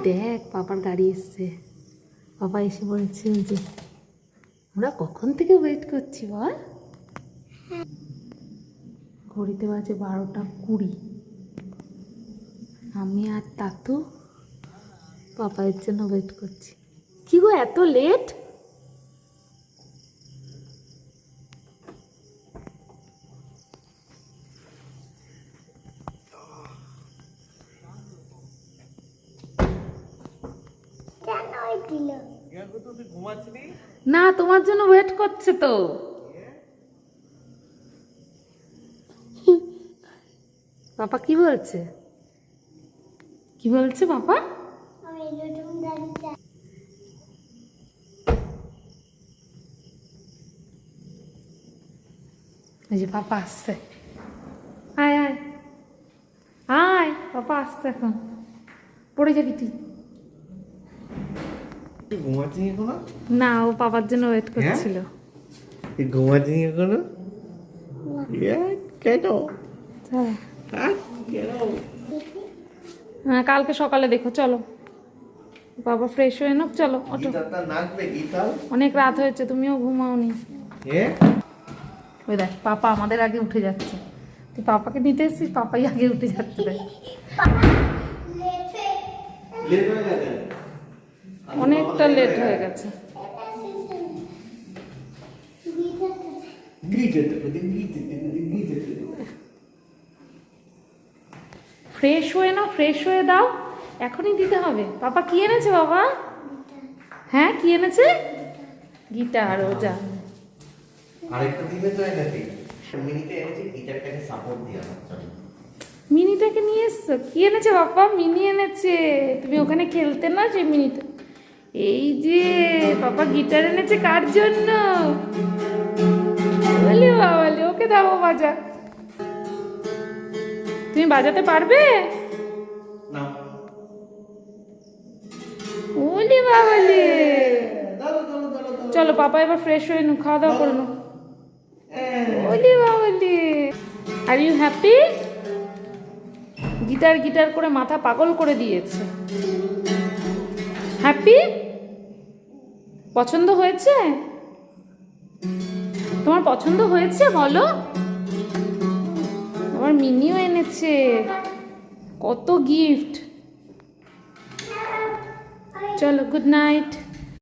দেখ পাপার গাড়ি এসছে। পাপা এসে বলছে যে আমরা কখন থেকে ওয়েট করছি বল। ঘড়িতে বাজে 12:20। আমি আর তাতু পাপায়ের জন্য ওয়েট করছি। কি গো এত লেট? না তোমার জন্য ওয়েট করছে তো। পাপা কি বলছে? কি বলছে পাপা? এই যে পাপা আসছে। আয় আয় আয়, পাপা আসছে এখন। পড়ে যাবি তুই। ঘুমাচ্ছিস এখনো? না, ও পাপার জন্য ওয়েট করছিল। ঘুমাচ্ছিস এখনো? কেন? হ্যাঁ, কালকে সকালে দেখো। চলো বাবা ফ্রেশ হয়ে নাও, চলো ওঠো। অনেক রাত হয়েছে, তুমিও ঘুমাওনি। ওই দেখ পাপা আমাদের আগে উঠে যাচ্ছে। তুই পাপাকে নিতে এসেছিস, পাপাই আগে উঠে যাচ্ছে। দেখ অনেকটা লেট হয়ে গেছে। ফ্রেশ হয়ে নাও, ফ্রেশ হয়ে দাও, এখনই দিতে হবে। পাপা কি এনেছে বাবা? হ্যাঁ কি এনেছে? গিটার। ও যা আরেকটা দিবে তো এটাকে মিনিতে এনেছে, গিটারটাকে সাপোর্ট দিয়ে আমার জন্য। মিনিটাকে নিয়ে এসছো? কি এনেছে বাবা? মিনি এনেছে। তুমি ওখানে খেলতে না সেই মিনিটা। এই যে পাপা গিটার এনেছে কার জন্য? বলে বাবালে, ওকে দাও বাজা। তুমি বাজাতে পারবে? না। ওলে বাবালে, চলো পাপা এবার ফ্রেশ হয়ে নো, খাওয়া দাওয়া করে নো। ওলে বাবালে, are you happy? Guitar guitar করে মাথা পাগল করে দিয়েছে। হ্যাপি? পছন্দ হয়েছে? তোমার পছন্দ হয়েছে বলো? আমার মিনিও এনেছে, কত গিফট। চলো গুড নাইট।